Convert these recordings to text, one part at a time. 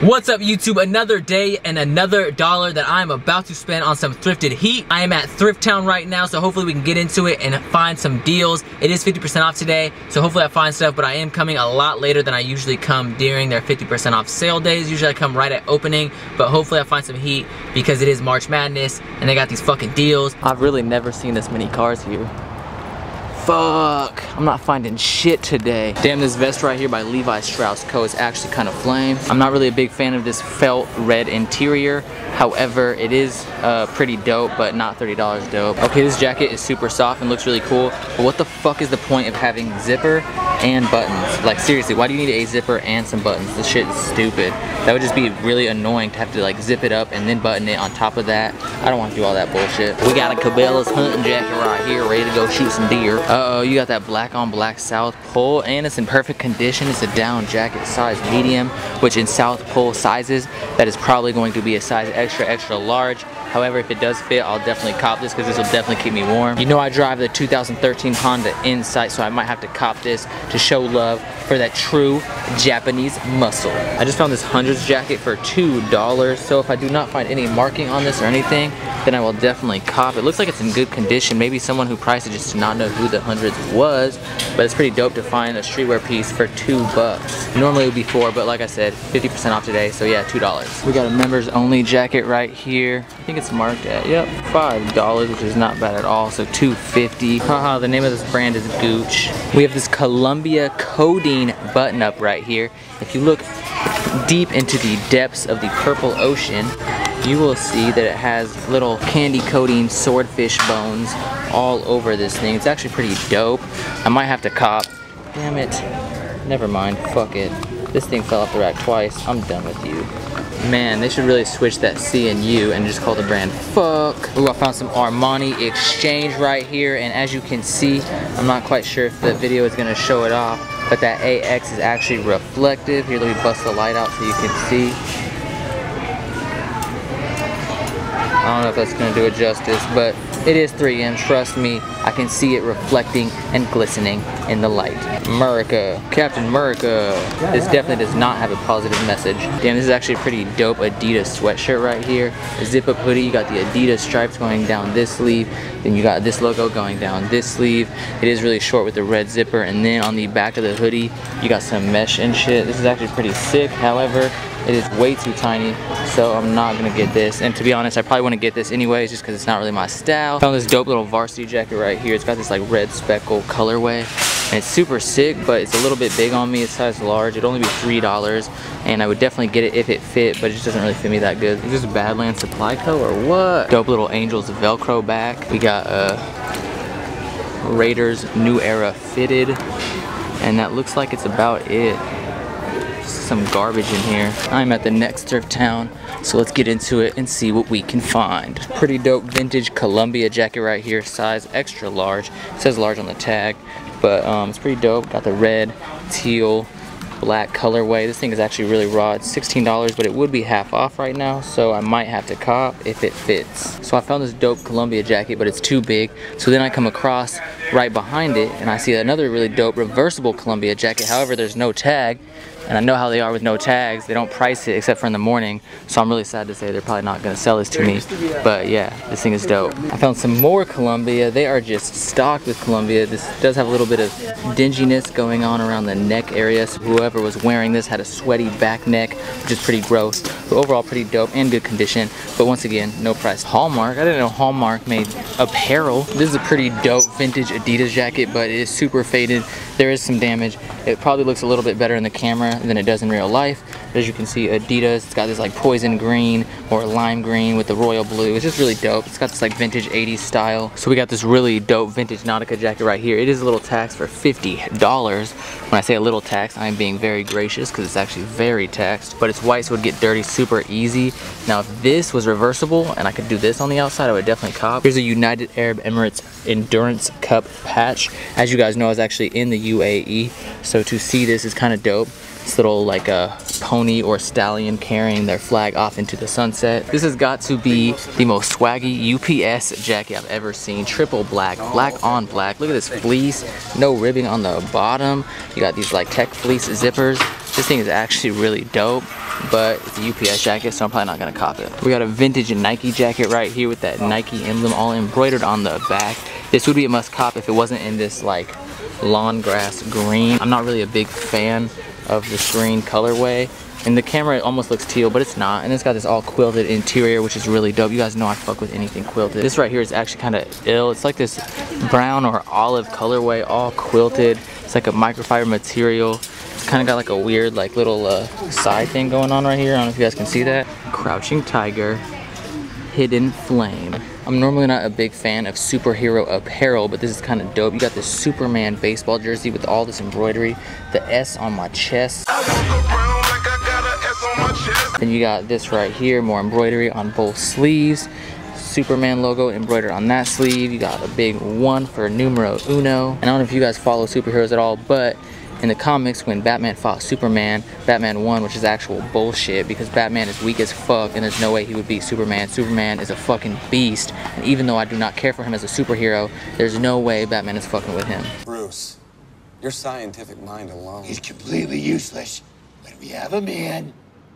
What's up YouTube? Another day and another dollar that I'm about to spend on some thrifted heat. I am at Thrift Town right now, so hopefully we can get into it and find some deals. It is 50% off today, so hopefully I find stuff, but I am coming a lot later than I usually come during their 50% off sale days. Usually I come right at opening, but hopefully I find some heat because it is March Madness and they got these fucking deals. I've really never seen this many cars here. Fuck, I'm not finding shit today. Damn, this vest right here by Levi Strauss Co. is actually kind of flame. I'm not really a big fan of this felt red interior. However, it is pretty dope, but not $30 dope. Okay, this jacket is super soft and looks really cool, but what the fuck is the point of having zipper and buttons? Like seriously, why do you need a zipper and some buttons? This shit is stupid. That would just be really annoying to have to like zip it up and then button it on top of that. I don't want to do all that bullshit. We got a Cabela's hunting jacket right here, ready to go shoot some deer. Uh-oh, you got that black on black South Pole, and it's in perfect condition. It's a down jacket, size medium, which in South Pole sizes, that is probably going to be a size extra large. However, if it does fit, I'll definitely cop this because this will definitely keep me warm. You know I drive the 2013 Honda Insight, so I might have to cop this to show love for that true Japanese muscle. I just found this Hundreds jacket for $2, so if I do not find any marking on this or anything, then I will definitely cop. It looks like it's in good condition. Maybe someone who priced it just did not know who the Hundreds was, but it's pretty dope to find a streetwear piece for $2. Normally it would be $4, but like I said, 50% off today, so yeah, $2. We got a members only jacket right here. I think it's marked at, yep, $5, which is not bad at all, so $2.50. Haha, the name of this brand is Gooch. We have this Columbia codeine button up right here. If you look deep into the depths of the purple ocean, you will see that it has little candy coating swordfish bones all over this thing. It's actually pretty dope. I might have to cop. Damn it. Never mind, fuck it. This thing fell off the rack twice. I'm done with you. Man, they should really switch that C and U and just call the brand fuck. Ooh, I found some Armani Exchange right here, and as you can see, I'm not quite sure if the video is gonna show it off, but that AX is actually reflective. Here, let me bust the light out so you can see. I don't know if that's gonna do it justice, but it is 3M, trust me. I can see it reflecting and glistening in the light. America, Captain America. This definitely does not have a positive message. Damn, this is actually a pretty dope Adidas sweatshirt right here. A zip up hoodie, you got the Adidas stripes going down this sleeve, then you got this logo going down this sleeve. It is really short with the red zipper, and then on the back of the hoodie, you got some mesh and shit. This is actually pretty sick, however, it is way too tiny, so I'm not gonna get this. And to be honest, I probably wouldn't get this anyways just because it's not really my style. Found this dope little varsity jacket right here. It's got this like red speckle colorway. And it's super sick, but it's a little bit big on me. It's size large. It'd only be $3, and I would definitely get it if it fit, but it just doesn't really fit me that good. Is this Badland Supply Co. or what? Dope little Angels Velcro back. We got Raiders New Era fitted, and that looks like it's about it. Some garbage in here. I'm at the next Thrift Town, so let's get into it and see what we can find. Pretty dope vintage Columbia jacket right here, size extra large. It says large on the tag, but it's pretty dope. Got the red, teal, black colorway. This thing is actually really raw. It's $16, but it would be half off right now, so I might have to cop if it fits. So I found this dope Columbia jacket, but it's too big. So then I come across right behind it, and I see another really dope reversible Columbia jacket. However, there's no tag. And I know how they are with no tags. They don't price it except for in the morning. So I'm really sad to say they're probably not gonna sell this to me. But yeah, this thing is dope. I found some more Columbia. They are just stocked with Columbia. This does have a little bit of dinginess going on around the neck area. So whoever was wearing this had a sweaty back neck, which is pretty gross. But overall pretty dope and good condition. But once again, no price. Hallmark, I didn't know Hallmark made apparel. This is a pretty dope vintage Adidas jacket, but it is super faded. There is some damage. It probably looks a little bit better in the camera than it does in real life. But as you can see, Adidas, it's got this like poison green or lime green with the royal blue. It's just really dope. It's got this like vintage 80s style. So we got this really dope vintage Nautica jacket right here. It is a little taxed for $50. When I say a little taxed, I'm being very gracious because it's actually very taxed. But it's white, so it would get dirty super easy. Now if this was reversible and I could do this on the outside, I would definitely cop. Here's a United Arab Emirates Endurance Cup patch. As you guys know, I was actually in the UAE, so to see this is kind of dope. This little like a pony or stallion carrying their flag off into the sunset. This has got to be the most swaggy UPS jacket I've ever seen. Triple black, black on black. Look at this fleece, no ribbing on the bottom. You got these like tech fleece zippers. This thing is actually really dope, but it's a UPS jacket, so I'm probably not gonna cop it. We got a vintage Nike jacket right here with that Nike emblem all embroidered on the back. This would be a must cop if it wasn't in this like lawn grass green. I'm not really a big fan of this green colorway. In the camera it almost looks teal, but it's not. And it's got this all quilted interior, which is really dope. You guys know I fuck with anything quilted. This right here is actually kind of ill. It's like this brown or olive colorway, all quilted. It's like a microfiber material. It's kind of got like a weird like little side thing going on right here. I don't know if you guys can see that. Crouching Tiger, Hidden Flame. I'm normally not a big fan of superhero apparel, but this is kind of dope. You got this Superman baseball jersey with all this embroidery, the S on my chest. Then you got this right here, more embroidery on both sleeves. Superman logo embroidered on that sleeve. You got a big 1 for numero uno. And I don't know if you guys follow superheroes at all, but in the comics, when Batman fought Superman, Batman won, which is actual bullshit because Batman is weak as fuck and there's no way he would beat Superman. Superman is a fucking beast, and even though I do not care for him as a superhero, there's no way Batman is fucking with him. Bruce, your scientific mind alone is completely useless when we have a man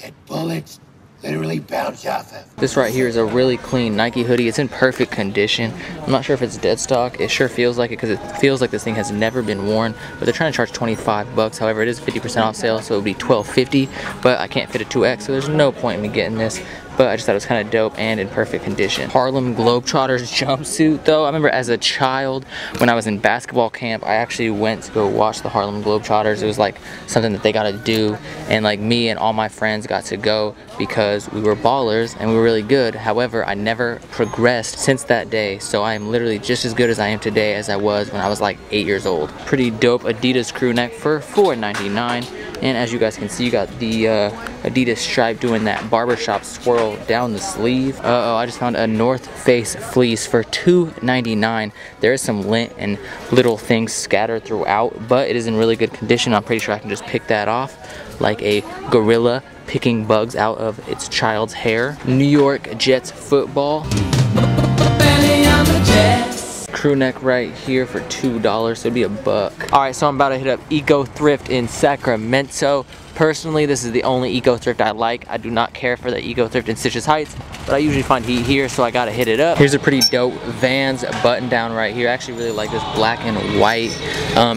that bullets literally bounce off of. This right here is a really clean Nike hoodie. It's in perfect condition. I'm not sure if it's dead stock. It sure feels like it because it feels like this thing has never been worn, but they're trying to charge 25 bucks. However, it is 50% off sale, so it would be $12.50, but I can't fit a 2X, so there's no point in me getting this. But I just thought it was kind of dope and in perfect condition. Harlem Globetrotters jumpsuit though. I remember as a child when I was in basketball camp, I actually went to go watch the Harlem Globetrotters. It was like something that they got to do, and like me and all my friends got to go because we were ballers and we were really good. However, I never progressed since that day, so I am literally just as good as I am today as I was when I was like 8 years old. Pretty dope Adidas crew neck for $4.99. And as you guys can see, you got the Adidas stripe doing that barbershop swirl down the sleeve. Uh-oh, I just found a North Face fleece for $2.99. There is some lint and little things scattered throughout, but it is in really good condition. I'm pretty sure I can just pick that off like a gorilla picking bugs out of its child's hair. New York Jets football. Crew neck right here for $2, so it'd be $1. Alright, so I'm about to hit up Eco Thrift in Sacramento. Personally, this is the only Eco Thrift I like. I do not care for the Eco Thrift in Stitches Heights, but I usually find heat here, so I gotta hit it up. Here's a pretty dope Vans button down right here. I actually really like this black and white.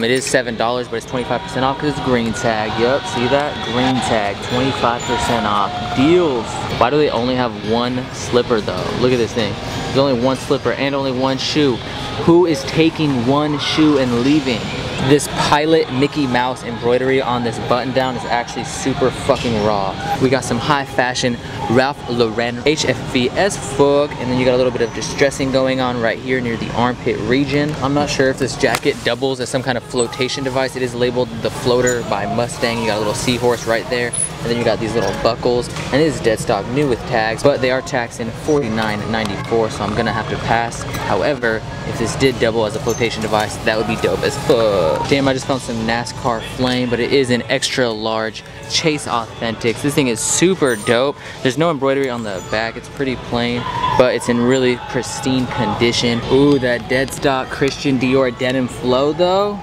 It is $7, but it's 25% off because it's green tag. Yup, see that? Green tag, 25% off. Deals. Why do they only have one slipper though? Look at this thing. There's only one slipper and only one shoe. Who is taking one shoe and leaving? This Pilot Mickey Mouse embroidery on this button down is actually super fucking raw. We got some high fashion Ralph Lauren HFV as fuck, and then you got a little bit of distressing going on right here near the armpit region. I'm not sure if this jacket doubles as some kind of flotation device. It is labeled the Floater by Mustang. You got a little seahorse right there, and then you got these little buckles, and it is dead stock new with tags, but they are taxed in $49.94, so I'm gonna have to pass. However, if this did double as a flotation device, that would be dope as fuck. Damn, I just found some NASCAR Flame, but it is an extra large Chase Authentics. This thing is super dope. There's no embroidery on the back. It's pretty plain, but it's in really pristine condition. Ooh, that dead stock Christian Dior denim flow though.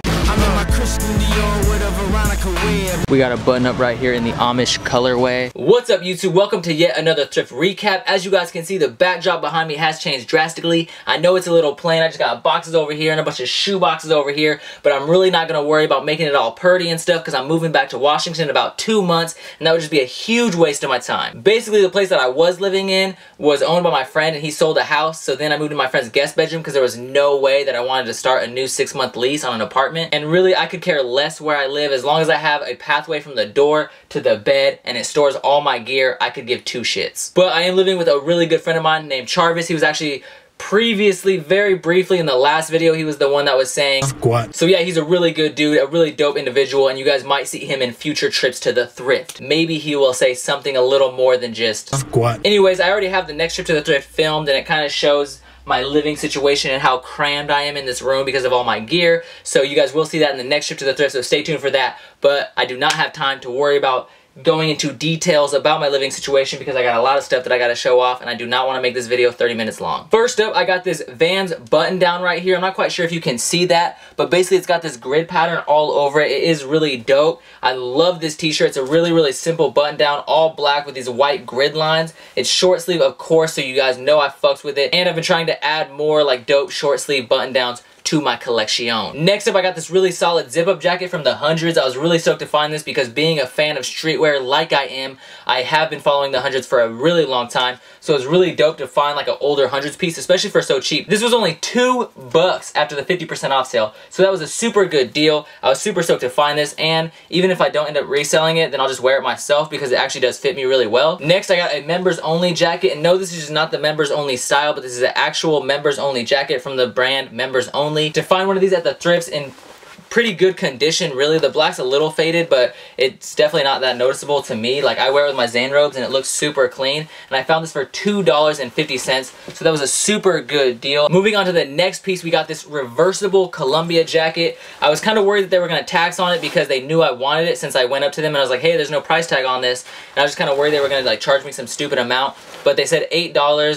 We got a button up right here in the Amish colorway. What's up YouTube? Welcome to yet another thrift recap. As you guys can see, the backdrop behind me has changed drastically. I know it's a little plain. I just got boxes over here and a bunch of shoe boxes over here, but I'm really not gonna worry about making it all purdy and stuff because I'm moving back to Washington in about 2 months, and that would just be a huge waste of my time. Basically, the place that I was living in was owned by my friend and he sold a house, so then I moved to my friend's guest bedroom because there was no way that I wanted to start a new 6-month lease on an apartment. And really, I could care less where I live as long as I have a pathway from the door to the bed and it stores all my gear. I could give 2 shits. But I am living with a really good friend of mine named Charvis. He was actually previously, very briefly in the last video, he was the one that was saying squat. So yeah, he's a really good dude, a really dope individual, and you guys might see him in future trips to the Thrift. Maybe he will say something a little more than just squat. Anyways, I already have the next trip to the Thrift filmed, and it kind of shows my living situation and how crammed I am in this room because of all my gear. So you guys will see that in the next trip to the Thrift, so stay tuned for that. But I do not have time to worry about going into details about my living situation because I got a lot of stuff that I got to show off and I do not want to make this video 30 minutes long. First up, I got this Vans button down right here. I'm not quite sure if you can see that, but basically it's got this grid pattern all over it. It is really dope. I love this t-shirt. It's a really simple button down, all black with these white grid lines. It's short sleeve, of course, so you guys know I fucks with it. And I've been trying to add more like dope short sleeve button downs to my collection. Next up, I got this really solid zip-up jacket from the Hundreds. I was really stoked to find this because being a fan of streetwear like I am, I have been following the Hundreds for a really long time, so it was really dope to find like an older Hundreds piece, especially for so cheap. This was only $2 after the 50% off sale, so that was a super good deal. I was super stoked to find this, and even if I don't end up reselling it, then I'll just wear it myself because it actually does fit me really well. Next, I got a members only jacket, and no, this is just not the members only style, but this is an actual members only jacket from the brand Members Only. To find one of these at the Thrifts in pretty good condition, really. The black's a little faded, but it's definitely not that noticeable to me. Like, I wear it with my Zane robes and it looks super clean, and I found this for $2.50, so that was a super good deal. Moving on to the next piece, we got this reversible Columbia jacket. I was kind of worried that they were going to tax on it because they knew I wanted it, since I went up to them and I was like, hey, there's no price tag on this, and I was just kind of worried they were going to like charge me some stupid amount, but they said $8,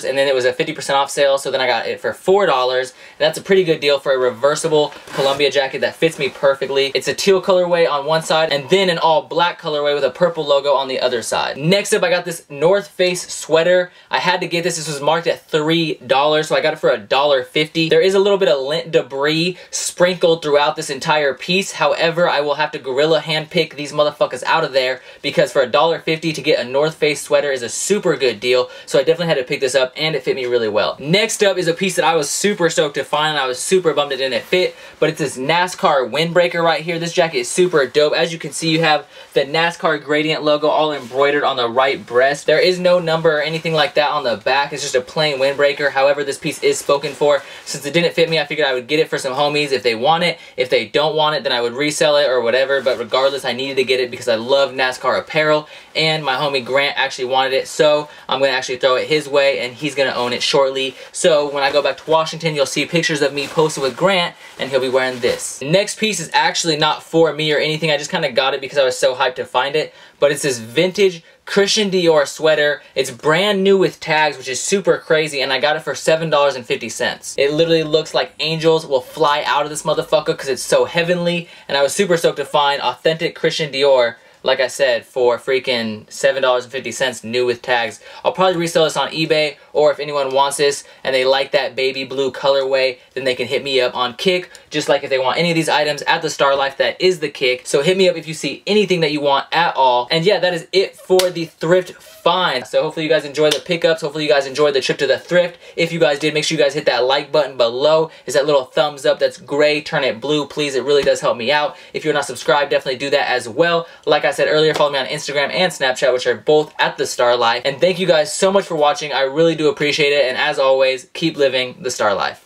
and then it was a 50% off sale, so then I got it for $4, and that's a pretty good deal for a reversible Columbia jacket that fits me perfectly. It's a teal colorway on one side and then an all black colorway with a purple logo on the other side. Next up, I got this North Face sweater. I had to get this. This was marked at $3, so I got it for $1.50. There is a little bit of lint debris sprinkled throughout this entire piece. However, I will have to gorilla handpick these motherfuckers out of there because for $1.50 to get a North Face sweater is a super good deal, so I definitely had to pick this up and it fit me really well. Next up is a piece that I was super stoked to find. I was super bummed it didn't fit, but it's this NASCAR windbreaker right here. This jacket is super dope. As you can see, you have the NASCAR gradient logo all embroidered on the right breast. There is no number or anything like that on the back. It's just a plain windbreaker. However, this piece is spoken for. Since it didn't fit me, I figured I would get it for some homies if they want it. If they don't want it, then I would resell it or whatever, but regardless, I needed to get it because I love NASCAR apparel, and my homie Grant actually wanted it, so I'm going to actually throw it his way, and he's going to own it shortly. So when I go back to Washington, you'll see pictures of me posted with Grant, and he'll be wearing this. The next piece is actually not for me or anything. I just kind of got it because I was so hyped to find it, but it's this vintage Christian Dior sweater. It's brand new with tags, which is super crazy, and I got it for $7.50. It literally looks like angels will fly out of this motherfucker because it's so heavenly, and I was super stoked to find authentic Christian Dior, like I said, for freaking $7.50 new with tags. I'll probably resell this on eBay, or if anyone wants this and they like that baby blue colorway, then they can hit me up on Kick, just like if they want any of these items at the Starr Life, that is the Kick. So hit me up if you see anything that you want at all. And yeah, that is it for the thrift find. So hopefully you guys enjoyed the pickups. Hopefully you guys enjoyed the trip to the thrift. If you guys did, make sure you guys hit that like button below. Is that little thumbs up that's gray, turn it blue, please. It really does help me out. If you're not subscribed, definitely do that as well. Like I said earlier, follow me on Instagram and Snapchat, which are both at the Starr Life. And thank you guys so much for watching. I really do appreciate it. And as always, keep living the Starr Life.